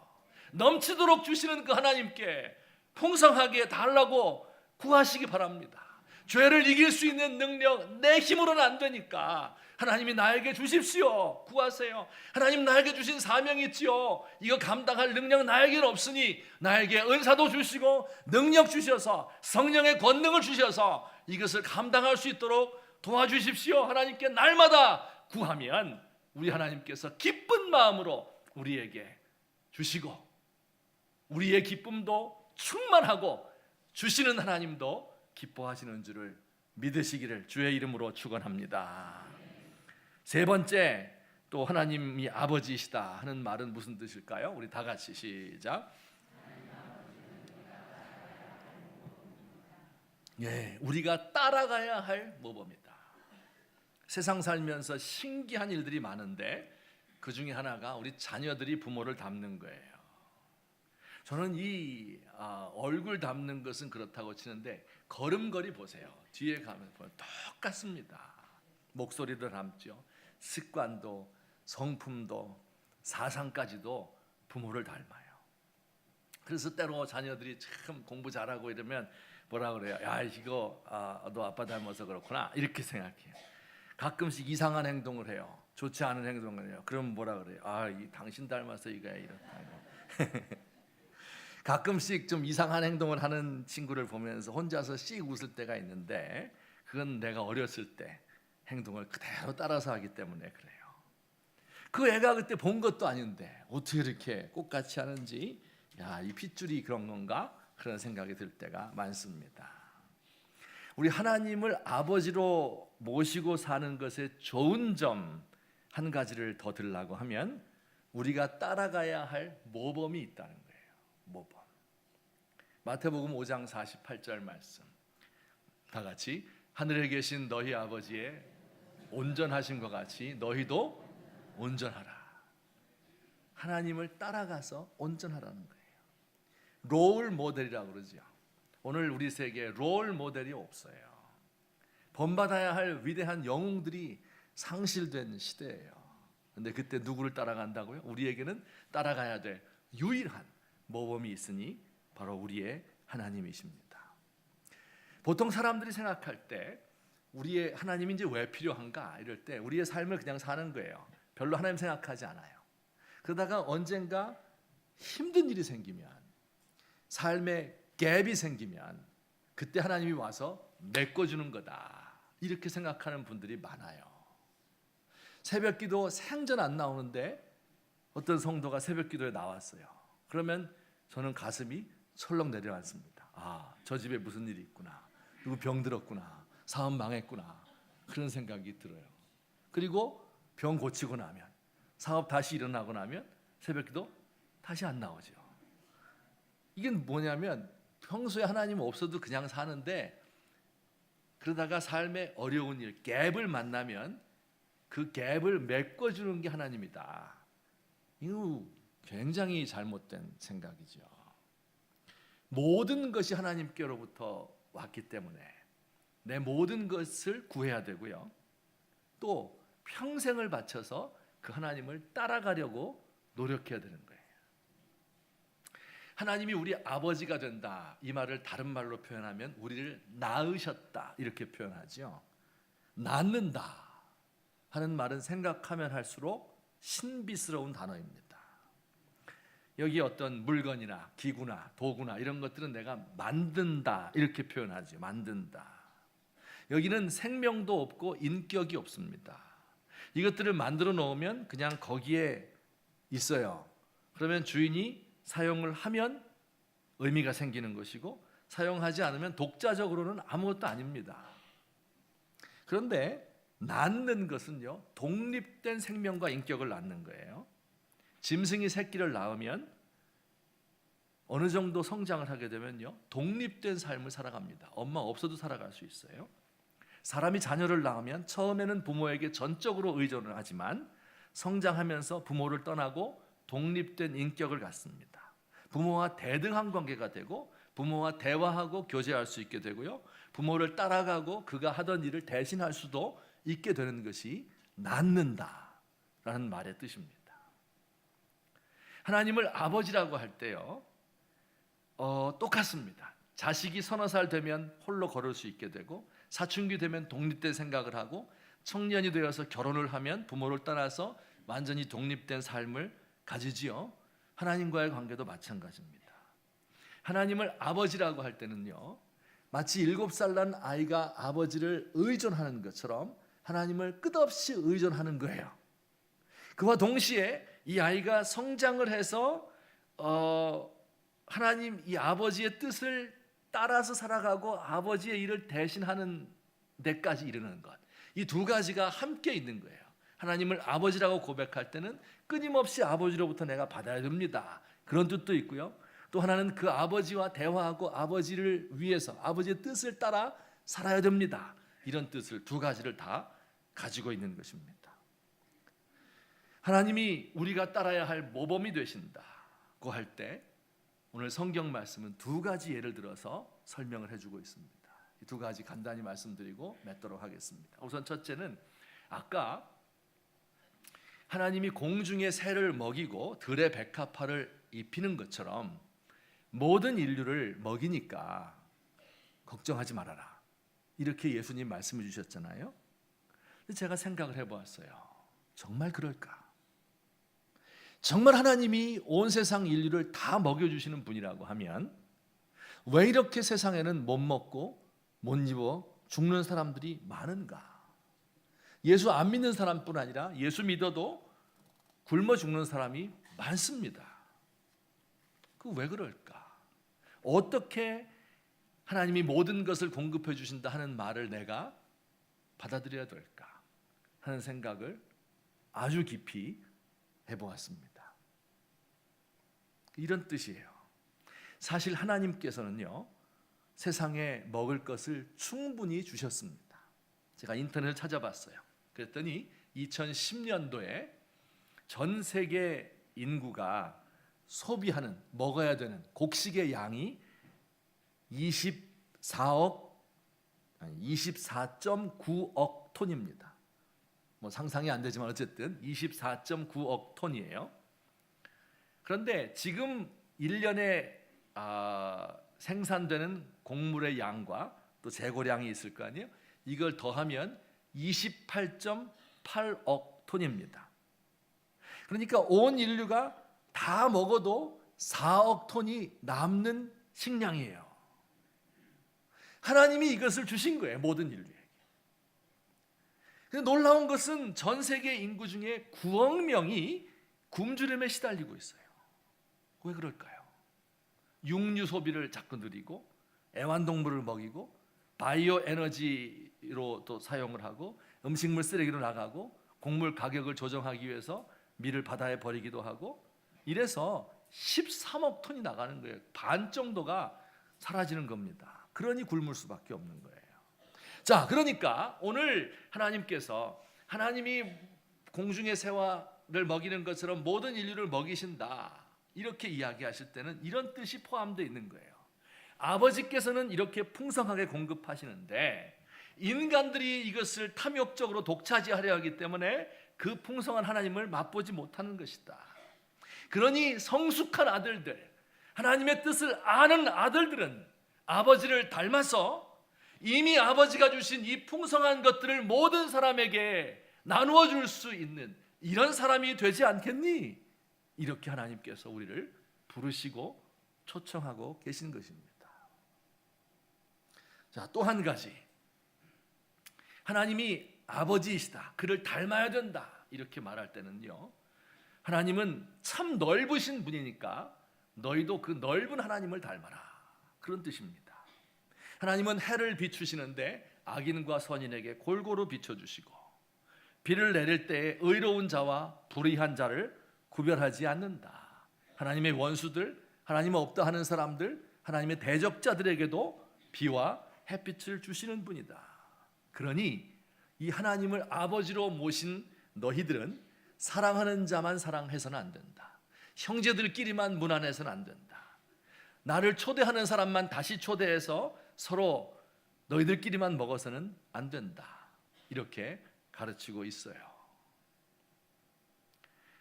넘치도록 주시는 그 하나님께 풍성하게 달라고 구하시기 바랍니다. 죄를 이길 수 있는 능력 내 힘으로는 안 되니까 하나님이 나에게 주십시오. 구하세요. 하나님, 나에게 주신 사명이 있지요. 이거 감당할 능력 나에게는 없으니 나에게 은사도 주시고 능력 주셔서 성령의 권능을 주셔서 이것을 감당할 수 있도록 도와주십시오. 하나님께 날마다 구하면 우리 하나님께서 기쁜 마음으로 우리에게 주시고 우리의 기쁨도 충만하고 주시는 하나님도 기뻐하시는 줄을 믿으시기를 주의 이름으로 축원합니다. 세 번째, 또 하나님이 아버지시다 하는 말은 무슨 뜻일까요? 우리 다 같이 시작. 예, 우리가 따라가야 할 모범이다. 세상 살면서 신기한 일들이 많은데 그 중에 하나가 우리 자녀들이 부모를 닮는 거예요. 저는 이 얼굴 닮는 것은 그렇다고 치는데 걸음걸이 보세요. 뒤에 가면 똑같습니다. 목소리도 닮죠. 습관도 성품도 사상까지도 부모를 닮아요. 그래서 때로 자녀들이 참 공부 잘하고 이러면 뭐라 그래요? 야, 이거 너 아빠 닮아서 그렇구나 이렇게 생각해요. 가끔씩 이상한 행동을 해요. 좋지 않은 행동을 해요. 그럼 뭐라 그래요? 이 당신 닮아서 이거야 이렇다. 가끔씩 좀 이상한 행동을 하는 친구를 보면서 혼자서 씩 웃을 때가 있는데 그건 내가 어렸을 때 행동을 그대로 따라서 하기 때문에 그래요. 그 애가 그때 본 것도 아닌데 어떻게 이렇게 똑같이 하는지, 야, 이 핏줄이 그런 건가? 그런 생각이 들 때가 많습니다. 우리 하나님을 아버지로 모시고 사는 것의 좋은 점 한 가지를 더 들라고 하면 우리가 따라가야 할 모범이 있다는 거예요. 모범. 마태복음 5장 48절 말씀. 다 같이 하늘에 계신 너희 아버지의 온전하신 것 같이 너희도 온전하라. 하나님을 따라가서 온전하라는 거예요. 롤 모델이라고 그러죠. 오늘 우리 세계에 롤 모델이 없어요. 본받아야 할 위대한 영웅들이 상실된 시대예요. 그런데 그때 누구를 따라간다고요? 우리에게는 따라가야 될 유일한 모범이 있으니 바로 우리의 하나님이십니다. 보통 사람들이 생각할 때 우리의 하나님이 이제 왜 필요한가 이럴 때 우리의 삶을 그냥 사는 거예요. 별로 하나님 생각하지 않아요. 그러다가 언젠가 힘든 일이 생기면, 삶의 갭이 생기면 그때 하나님이 와서 메꿔주는 거다 이렇게 생각하는 분들이 많아요. 새벽기도 생전 안 나오는데 어떤 성도가 새벽기도에 나왔어요. 그러면 저는 가슴이 철렁 내려앉습니다. 저 집에 무슨 일이 있구나, 누구 병들었구나, 사업 망했구나, 그런 생각이 들어요. 그리고 병 고치고 나면, 사업 다시 일어나고 나면 새벽기도 다시 안 나오죠. 이게 뭐냐면 평소에 하나님 없어도 그냥 사는데 그러다가 삶의 어려운 일, 갭을 만나면 그 갭을 메꿔주는 게 하나님이다. 이거 굉장히 잘못된 생각이죠. 모든 것이 하나님께로부터 왔기 때문에 내 모든 것을 구해야 되고요. 또 평생을 바쳐서 그 하나님을 따라가려고 노력해야 되는 거예요. 하나님이 우리 아버지가 된다, 이 말을 다른 말로 표현하면 우리를 낳으셨다 이렇게 표현하죠. 낳는다 하는 말은 생각하면 할수록 신비스러운 단어입니다. 여기 어떤 물건이나 기구나 도구나 이런 것들은 내가 만든다 이렇게 표현하죠. 만든다. 여기는 생명도 없고 인격이 없습니다. 이것들을 만들어 놓으면 그냥 거기에 있어요. 그러면 주인이 사용을 하면 의미가 생기는 것이고 사용하지 않으면 독자적으로는 아무것도 아닙니다. 그런데 낳는 것은요, 독립된 생명과 인격을 낳는 거예요. 짐승이 새끼를 낳으면 어느 정도 성장을 하게 되면요, 독립된 삶을 살아갑니다. 엄마 없어도 살아갈 수 있어요. 사람이 자녀를 낳으면 처음에는 부모에게 전적으로 의존을 하지만 성장하면서 부모를 떠나고 독립된 인격을 갖습니다. 부모와 대등한 관계가 되고 부모와 대화하고 교제할 수 있게 되고요. 부모를 따라가고 그가 하던 일을 대신할 수도 있게 되는 것이 낳는다라는 말의 뜻입니다. 하나님을 아버지라고 할 때요, 똑같습니다. 자식이 서너 살 되면 홀로 걸을 수 있게 되고, 사춘기 되면 독립된 생각을 하고, 청년이 되어서 결혼을 하면 부모를 떠나서 완전히 독립된 삶을 가지지요. 하나님과의 관계도 마찬가지입니다. 하나님을 아버지라고 할 때는요, 마치 7살 난 아이가 아버지를 의존하는 것처럼 하나님을 끝없이 의존하는 거예요. 그와 동시에 이 아이가 성장을 해서 하나님 이 아버지의 뜻을 따라서 살아가고 아버지의 일을 대신하는 데까지 이르는 것, 이 두 가지가 함께 있는 거예요. 하나님을 아버지라고 고백할 때는 끊임없이 아버지로부터 내가 받아야 됩니다, 그런 뜻도 있고요. 또 하나는 그 아버지와 대화하고 아버지를 위해서 아버지의 뜻을 따라 살아야 됩니다, 이런 뜻을, 두 가지를 다 가지고 있는 것입니다. 하나님이 우리가 따라야 할 모범이 되신다고 할 때 오늘 성경 말씀은 두 가지 예를 들어서 설명을 해주고 있습니다. 이 두 가지 간단히 말씀드리고 맺도록 하겠습니다. 우선 첫째는 아까 하나님이 공중의 새를 먹이고 들의 백합화를 입히는 것처럼 모든 인류를 먹이니까 걱정하지 말아라, 이렇게 예수님 말씀해 주셨잖아요. 제가 생각을 해보았어요. 정말 그럴까? 정말 하나님이 온 세상 인류를 다 먹여주시는 분이라고 하면 왜 이렇게 세상에는 못 먹고 못 입어 죽는 사람들이 많은가? 예수 안 믿는 사람뿐 아니라 예수 믿어도 굶어 죽는 사람이 많습니다. 그 왜 그럴까? 어떻게 하나님이 모든 것을 공급해 주신다 하는 말을 내가 받아들여야 될까 하는 생각을 아주 깊이 해보았습니다. 이런 뜻이에요. 사실 하나님께서는요, 세상에 먹을 것을 충분히 주셨습니다. 제가 인터넷을 찾아봤어요. 그랬더니 2010년도에 전 세계 인구가 소비하는, 먹어야 되는 곡식의 양이 24.9억 톤입니다. 뭐 상상이 안 되지만 어쨌든 24.9억 톤이에요. 그런데 지금 1년에 생산되는 곡물의 양과 또 재고량이 있을 거 아니에요. 이걸 더하면 28.8억 톤입니다. 그러니까 온 인류가 다 먹어도 4억 톤이 남는 식량이에요. 하나님이 이것을 주신 거예요, 모든 인류에게. 근데 놀라운 것은 전 세계 인구 중에 9억 명이 굶주림에 시달리고 있어요. 왜 그럴까요? 육류 소비를 자꾸 늘리고 애완동물을 먹이고 바이오 에너지로 또 사용을 하고 음식물 쓰레기로 나가고 곡물 가격을 조정하기 위해서 밀을 바다에 버리기도 하고, 이래서 13억 톤이 나가는 거예요. 반 정도가 사라지는 겁니다. 그러니 굶을 수밖에 없는 거예요. 자, 그러니까 오늘 하나님께서 하나님이 공중의 새와를 먹이는 것처럼 모든 인류를 먹이신다, 이렇게 이야기하실 때는 이런 뜻이 포함되어 있는 거예요. 아버지께서는 이렇게 풍성하게 공급하시는데 인간들이 이것을 탐욕적으로 독차지하려 하기 때문에 그 풍성한 하나님을 맛보지 못하는 것이다. 그러니 성숙한 아들들, 하나님의 뜻을 아는 아들들은 아버지를 닮아서 이미 아버지가 주신 이 풍성한 것들을 모든 사람에게 나누어 줄 수 있는 이런 사람이 되지 않겠니? 이렇게 하나님께서 우리를 부르시고 초청하고 계신 것입니다. 자, 또 한 가지, 하나님이 아버지이시다, 그를 닮아야 된다, 이렇게 말할 때는요, 하나님은 참 넓으신 분이니까 너희도 그 넓은 하나님을 닮아라, 그런 뜻입니다. 하나님은 해를 비추시는데 악인과 선인에게 골고루 비춰주시고 비를 내릴 때에 의로운 자와 불의한 자를 구별하지 않는다. 하나님의 원수들, 하나님 없다 하는 사람들, 하나님의 대적자들에게도 비와 햇빛을 주시는 분이다. 그러니 이 하나님을 아버지로 모신 너희들은 사랑하는 자만 사랑해서는 안 된다. 형제들끼리만 무난해서는 안 된다. 나를 초대하는 사람만 다시 초대해서 서로 너희들끼리만 먹어서는 안 된다. 이렇게 가르치고 있어요.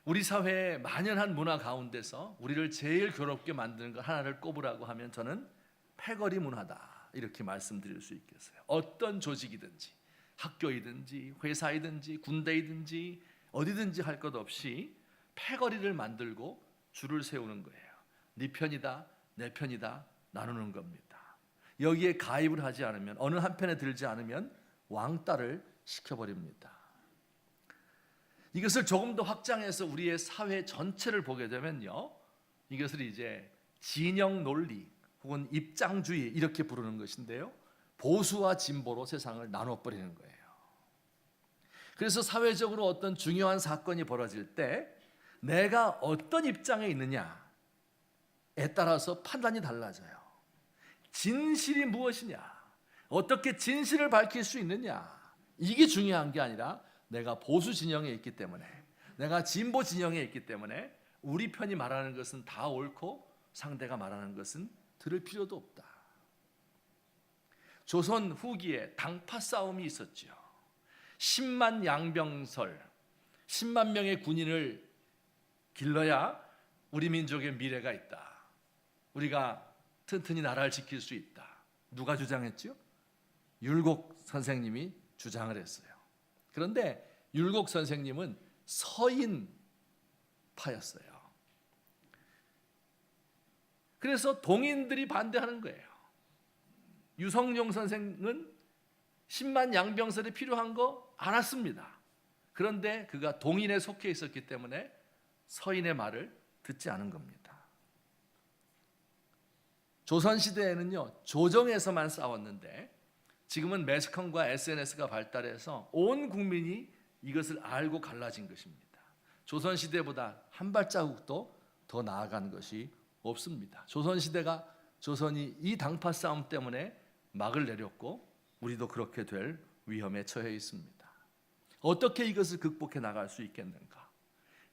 우리 사회의 만연한 문화 가운데서 우리를 제일 괴롭게 만드는 것 하나를 꼽으라고 하면 저는 패거리 문화다. 이렇게 말씀드릴 수 있겠어요. 어떤 조직이든지 학교이든지 회사이든지 군대이든지 어디든지 할 것 없이 패거리를 만들고 줄을 세우는 거예요. 네 편이다, 내 편이다 나누는 겁니다. 여기에 가입을 하지 않으면, 어느 한편에 들지 않으면 왕따를 시켜버립니다. 이것을 조금 더 확장해서 우리의 사회 전체를 보게 되면요, 이것을 이제 진영 논리 혹은 입장주의 이렇게 부르는 것인데요, 보수와 진보로 세상을 나눠버리는 거예요. 그래서 사회적으로 어떤 중요한 사건이 벌어질 때 내가 어떤 입장에 있느냐에 따라서 판단이 달라져요. 진실이 무엇이냐, 어떻게 진실을 밝힐 수 있느냐, 이게 중요한 게 아니라 내가 보수 진영에 있기 때문에, 내가 진보 진영에 있기 때문에 우리 편이 말하는 것은 다 옳고 상대가 말하는 것은 들을 필요도 없다. 조선 후기에 당파 싸움이 있었죠. 10만 양병설, 10만 명의 군인을 길러야 우리 민족의 미래가 있다. 우리가 튼튼히 나라를 지킬 수 있다. 누가 주장했죠? 율곡 선생님이 주장을 했어요. 그런데 율곡 선생님은 서인파였어요. 그래서 동인들이 반대하는 거예요. 유성룡 선생은 10만 양병설이 필요한 거 알았습니다. 그런데 그가 동인에 속해 있었기 때문에 서인의 말을 듣지 않은 겁니다. 조선시대에는요, 조정에서만 싸웠는데 지금은 매스컴과 SNS가 발달해서 온 국민이 이것을 알고 갈라진 것입니다. 조선시대보다 한 발자국도 더 나아간 것이 없습니다. 조선이 이 당파 싸움 때문에 막을 내렸고 우리도 그렇게 될 위험에 처해 있습니다. 어떻게 이것을 극복해 나갈 수 있겠는가?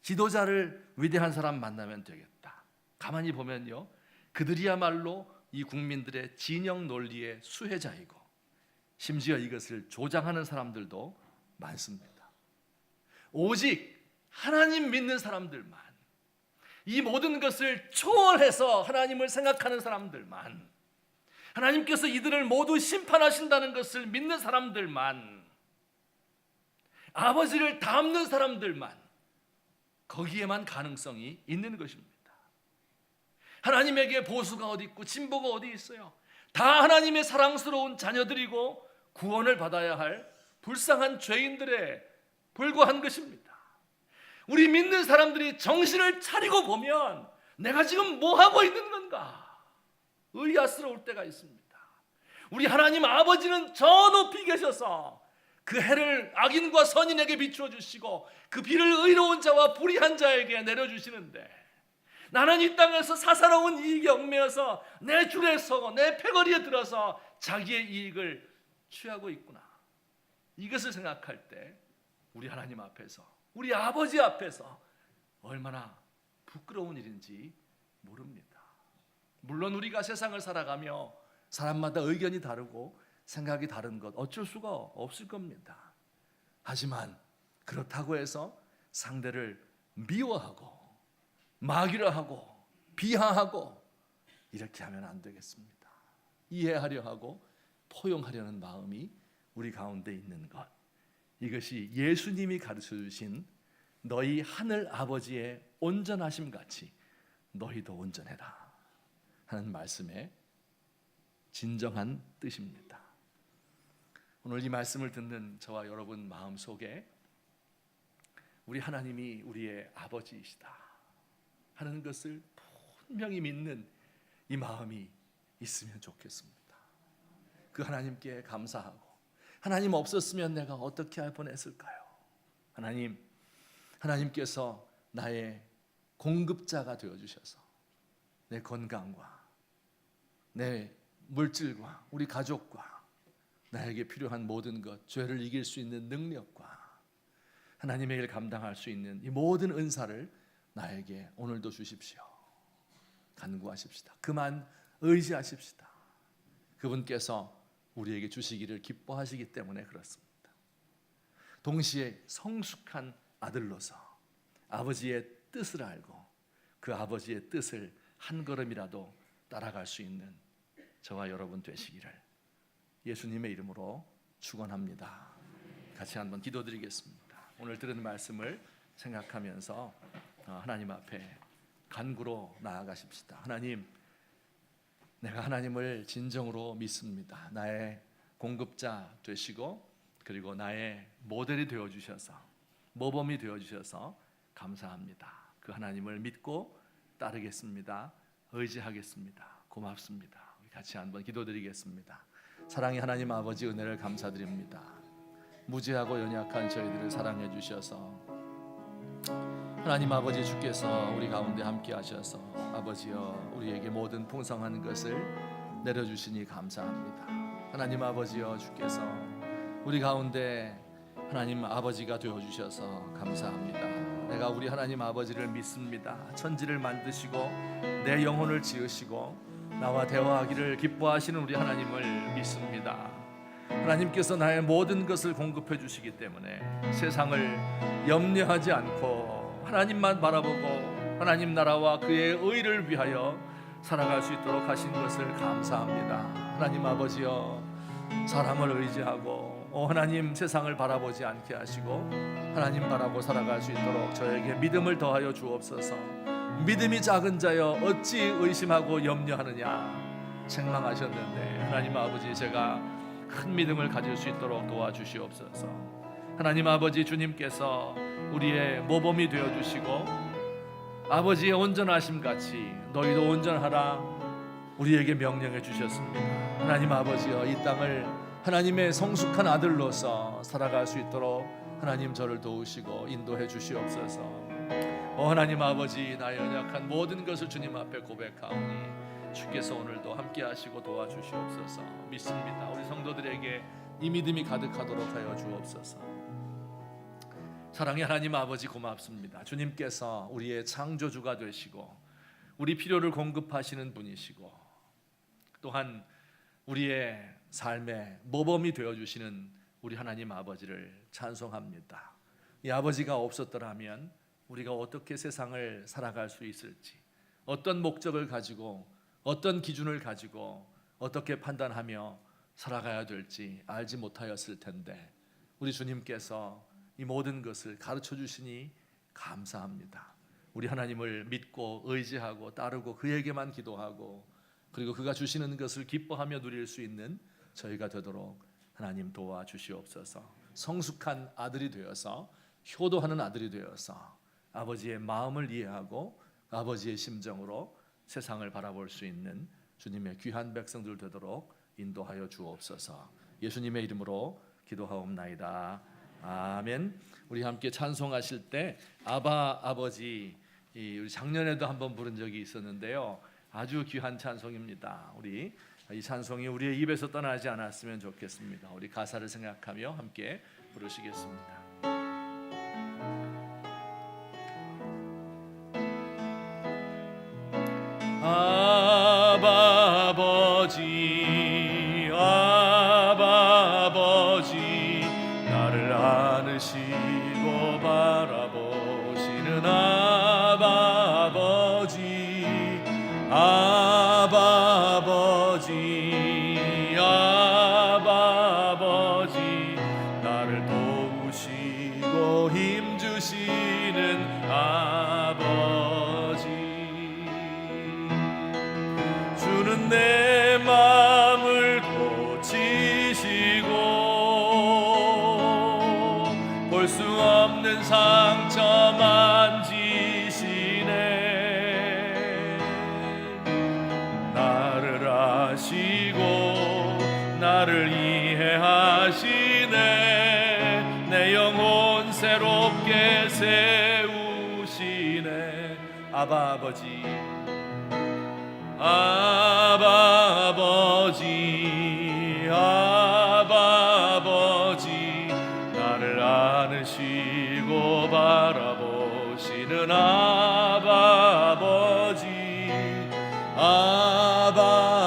지도자를 위대한 사람 만나면 되겠다. 가만히 보면요, 그들이야말로 이 국민들의 진영 논리의 수혜자이고 심지어 이것을 조장하는 사람들도 많습니다. 오직 하나님 믿는 사람들만, 이 모든 것을 초월해서 하나님을 생각하는 사람들만, 하나님께서 이들을 모두 심판하신다는 것을 믿는 사람들만, 아버지를 닮는 사람들만, 거기에만 가능성이 있는 것입니다. 하나님에게 보수가 어디 있고 진보가 어디 있어요? 다 하나님의 사랑스러운 자녀들이고 구원을 받아야 할 불쌍한 죄인들에 불과한 것입니다. 우리 믿는 사람들이 정신을 차리고 보면 내가 지금 뭐 하고 있는 건가? 의아스러울 때가 있습니다. 우리 하나님 아버지는 저 높이 계셔서 그 해를 악인과 선인에게 비추어 주시고 그 비를 의로운 자와 불의한 자에게 내려주시는데, 나는 이 땅에서 사사로운 이익에 얽매여서 내 줄에 서고 내 패거리에 들어서 자기의 이익을 취하고 있구나. 이것을 생각할 때 우리 하나님 앞에서, 우리 아버지 앞에서 얼마나 부끄러운 일인지 모릅니다. 물론 우리가 세상을 살아가며 사람마다 의견이 다르고 생각이 다른 것 어쩔 수가 없을 겁니다. 하지만 그렇다고 해서 상대를 미워하고 마귀라하고 비하하고 이렇게 하면 안 되겠습니다. 이해하려 하고 포용하려는 마음이 우리 가운데 있는 것, 이것이 예수님이 가르쳐 주신 너희 하늘 아버지의 온전하심 같이 너희도 온전해라 하는 말씀의 진정한 뜻입니다. 오늘 이 말씀을 듣는 저와 여러분 마음속에 우리 하나님이 우리의 아버지이시다 하는 것을 분명히 믿는 이 마음이 있으면 좋겠습니다. 그 하나님께 감사하고, 하나님 없었으면 내가 어떻게 할 뻔했을까요? 하나님께서 나의 공급자가 되어주셔서 내 건강과 내 물질과 우리 가족과 나에게 필요한 모든 것, 죄를 이길 수 있는 능력과 하나님의 일을 감당할 수 있는 이 모든 은사를 나에게 오늘도 주십시오. 간구하십시다. 그만 의지하십시다. 그분께서 우리에게 주시기를 기뻐하시기 때문에 그렇습니다. 동시에 성숙한 아들로서 아버지의 뜻을 알고 그 아버지의 뜻을 한 걸음이라도 따라갈 수 있는 저와 여러분 되시기를 예수님의 이름으로 축원합니다. 같이 한번 기도드리겠습니다. 오늘 들은 말씀을 생각하면서 하나님 앞에 간구로 나아가십시다. 하나님, 내가 하나님을 진정으로 믿습니다. 나의 공급자 되시고 그리고 나의 모델이 되어주셔서 모범이 되어주셔서 감사합니다. 그 하나님을 믿고 따르겠습니다. 의지하겠습니다. 고맙습니다. 같이 한번 기도드리겠습니다. 사랑의 하나님 아버지, 은혜를 감사드립니다. 무지하고 연약한 저희들을 사랑해 주셔서 하나님 아버지, 주께서 우리 가운데 함께 하셔서 아버지여 우리에게 모든 풍성한 것을 내려주시니 감사합니다. 하나님 아버지여, 주께서 우리 가운데 하나님 아버지가 되어주셔서 감사합니다. 내가 우리 하나님 아버지를 믿습니다. 천지를 만드시고 내 영혼을 지으시고 나와 대화하기를 기뻐하시는 우리 하나님을 믿습니다. 하나님께서 나의 모든 것을 공급해 주시기 때문에 세상을 염려하지 않고 하나님만 바라보고 하나님 나라와 그의 의를 위하여 살아갈 수 있도록 하신 것을 감사합니다. 하나님 아버지여, 사람을 의지하고 하나님 세상을 바라보지 않게 하시고 하나님 바라보 살아갈 수 있도록 저에게 믿음을 더하여 주옵소서. 믿음이 작은 자여 어찌 의심하고 염려하느냐 책망하셨는데 하나님 아버지, 제가 큰 믿음을 가질 수 있도록 도와주시옵소서. 하나님 아버지, 주님께서 우리의 모범이 되어주시고 아버지의 온전하심 같이 너희도 온전하라 우리에게 명령해 주셨습니다. 하나님 아버지여, 이 땅을 하나님의 성숙한 아들로서 살아갈 수 있도록 하나님 저를 도우시고 인도해 주시옵소서. 하나님 아버지, 나의 연약한 모든 것을 주님 앞에 고백하오니 주께서 오늘도 함께 하시고 도와주시옵소서. 믿습니다. 우리 성도들에게 이 믿음이 가득하도록 하여 주옵소서. 사랑의 하나님 아버지, 고맙습니다. 주님께서 우리의 창조주가 되시고 우리 필요를 공급하시는 분이시고 또한 우리의 삶의 모범이 되어주시는 우리 하나님 아버지를 찬송합니다. 이 아버지가 없었더라면 우리가 어떻게 세상을 살아갈 수 있을지, 어떤 목적을 가지고 어떤 기준을 가지고 어떻게 판단하며 살아가야 될지 알지 못하였을 텐데 우리 주님께서 이 모든 것을 가르쳐 주시니 감사합니다. 우리 하나님을 믿고 의지하고 따르고 그에게만 기도하고 그리고 그가 주시는 것을 기뻐하며 누릴 수 있는 저희가 되도록 하나님 도와주시옵소서. 성숙한 아들이 되어서 효도하는 아들이 되어서 아버지의 마음을 이해하고 아버지의 심정으로 세상을 바라볼 수 있는 주님의 귀한 백성들 되도록 인도하여 주옵소서. 예수님의 이름으로 기도하옵나이다. 아멘. 우리 함께 찬송하실 때 아바 아버지, 우리 작년에도 한번 부른 적이 있었는데요. 아주 귀한 찬송입니다. 우리 이 찬송이 우리의 입에서 떠나지 않았으면 좋겠습니다. 우리 가사를 생각하며 함께 부르시겠습니다. 아바 아버지, 아바 아버지, 나를 안으시고 바라보시는 아바 아버지, 아바 아버지, 아바 아버지, 나를 도우시고 힘주시는 아버지, 주는 내 마음을 고치시고 볼 수 없는 상처 만지시네. 나를 아시고 나를 이해하시네. 내 영혼 새롭게 세우시네. 아바 아버지, 아바 아버지, 아바 아버지, 나를 안으시고 바라보시는 아바 아버지, 아바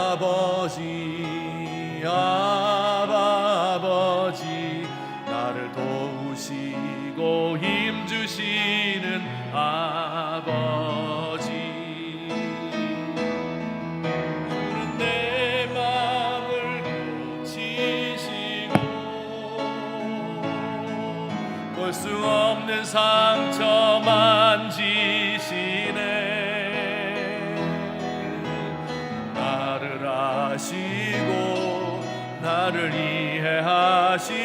상처 만지시네. 나를 아시고 나를 이해하시네.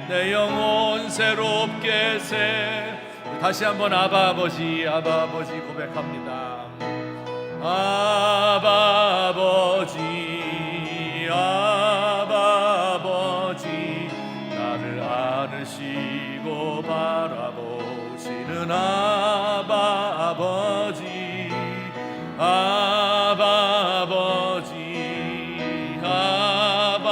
내 영혼 새롭게 다시 한번 아바 아버지 고백합니다. 아바 아버지, 아바 아버지, 나를 안으시고 바라보시는 아바 아버지, 아바 아버지, 아바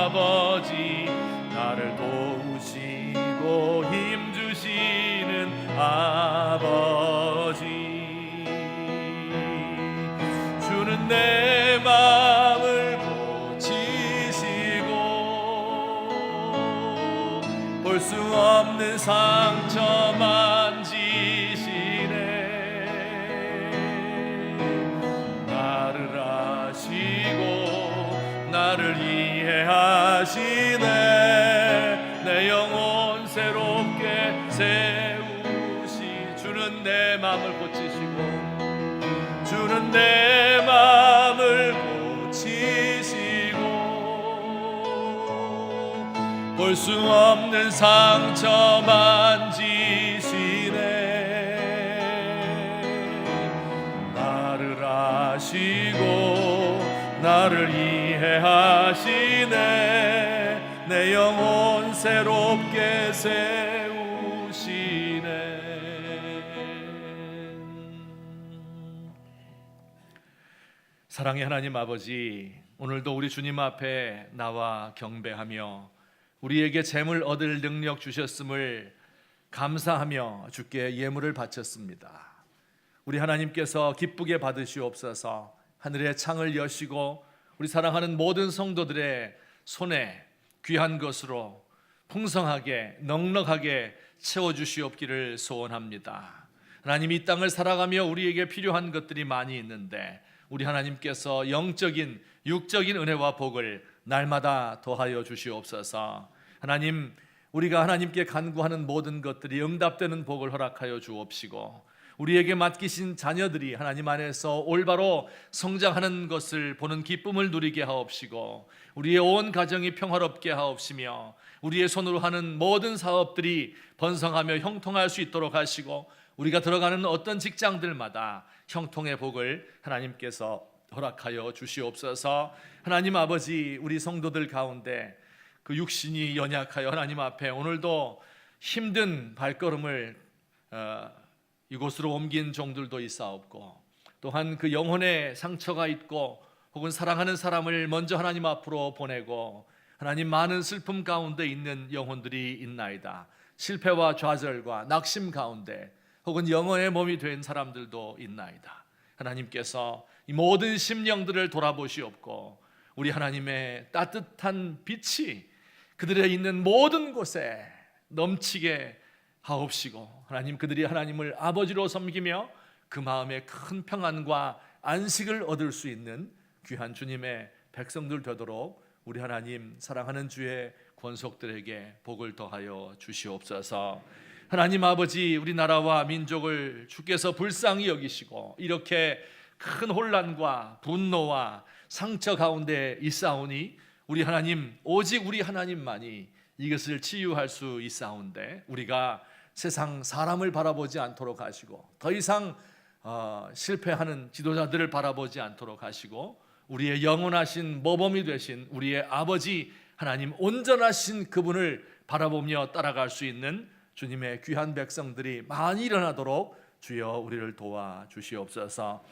아버지, 나를 도우시고 힘주시는 아버지. 주는 내 마음을 고치시고 볼 수 없는 상처 만지시네. 나를 아시고 나를 이해하시네. 내 영혼 새롭게 세우시. 주는 내 마음을 고치시고 주는 내 마음을 고치시고 볼 수 없는 상처 만지시네. 나를 아시고 나를 이해하시네. 내 영혼 새롭게 세우시네. 사랑의 하나님 아버지, 오늘도 우리 주님 앞에 나와 경배하며 우리에게 재물 얻을 능력 주셨음을 감사하며 주께 예물을 바쳤습니다. 우리 하나님께서 기쁘게 받으시옵소서. 하늘의 창을 여시고 우리 사랑하는 모든 성도들의 손에 귀한 것으로 풍성하게 넉넉하게 채워주시옵기를 소원합니다. 하나님, 이 땅을 살아가며 우리에게 필요한 것들이 많이 있는데 우리 하나님께서 영적인 육적인 은혜와 복을 날마다 더하여 주시옵소서. 하나님, 우리가 하나님께 간구하는 모든 것들이 응답되는 복을 허락하여 주옵시고 우리에게 맡기신 자녀들이 하나님 안에서 올바로 성장하는 것을 보는 기쁨을 누리게 하옵시고 우리의 온 가정이 평화롭게 하옵시며 우리의 손으로 하는 모든 사업들이 번성하며 형통할 수 있도록 하시고 우리가 들어가는 어떤 직장들마다 형통의 복을 하나님께서 허락하여 주시옵소서. 하나님 아버지, 우리 성도들 가운데 그 육신이 연약하여 하나님 앞에 오늘도 힘든 발걸음을 이곳으로 옮긴 종들도 있사옵고 또한 그 영혼에 상처가 있고 혹은 사랑하는 사람을 먼저 하나님 앞으로 보내고 하나님 많은 슬픔 가운데 있는 영혼들이 있나이다. 실패와 좌절과 낙심 가운데 혹은 영혼의 몸이 된 사람들도 있나이다. 하나님께서 이 모든 심령들을 돌아보시옵고 우리 하나님의 따뜻한 빛이 그들의 있는 모든 곳에 넘치게 하옵시고 하나님, 그들이 하나님을 아버지로 섬기며 그 마음에 큰 평안과 안식을 얻을 수 있는 귀한 주님의 백성들 되도록 우리 하나님 사랑하는 주의 권속들에게 복을 더하여 주시옵소서. 하나님 아버지, 우리나라와 민족을 주께서 불쌍히 여기시고 이렇게 큰 혼란과 분노와 상처 가운데 있사오니 우리 하나님, 오직 우리 하나님만이 이것을 치유할 수 있사온데 우리가 세상 사람을 바라보지 않도록 하시고 더 이상 실패하는 지도자들을 바라보지 않도록 하시고 우리의 영원하신 모범이 되신 우리의 아버지 하나님, 온전하신 그분을 바라보며 따라갈 수 있는 주님의 귀한 백성들이 많이 일어나도록 주여 우리를 도와주시옵소서.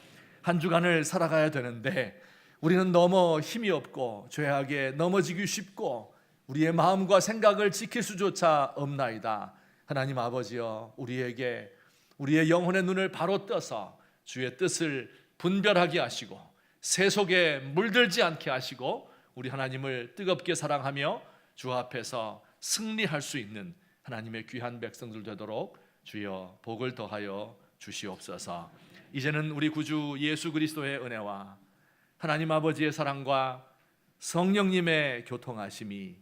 한 주간을 살아가야 되는데 우리는 너무 힘이 없고 죄악에 넘어지기 쉽고 우리의 마음과 생각을 지킬 수조차 없나이다. 하나님 아버지여, 우리에게 우리의 영혼의 눈을 바로 떠서 주의 뜻을 분별하게 하시고 새 속에 물들지 않게 하시고 우리 하나님을 뜨겁게 사랑하며 주 앞에서 승리할 수 있는 하나님의 귀한 백성들 되도록 주여 복을 더하여 주시옵소서. 이제는 우리 구주 예수 그리스도의 은혜와 하나님 아버지의 사랑과 성령님의 교통하심이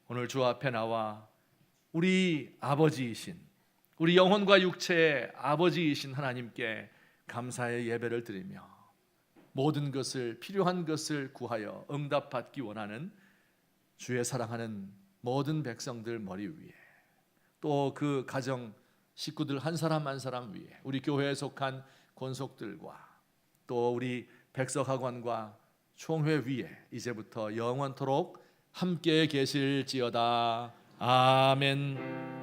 오늘 주 앞에 나와 우리 아버지이신 우리 영혼과 육체의 아버지이신 하나님께 감사의 예배를 드리며 모든 것을, 필요한 것을 구하여 응답받기 원하는 주의 사랑하는 모든 백성들 머리 위에, 또 그 가정 식구들 한 사람 한 사람 위에, 우리 교회에 속한 권속들과 또 우리 백석학원과 총회 위에 이제부터 영원토록 함께 계실지어다. 아멘.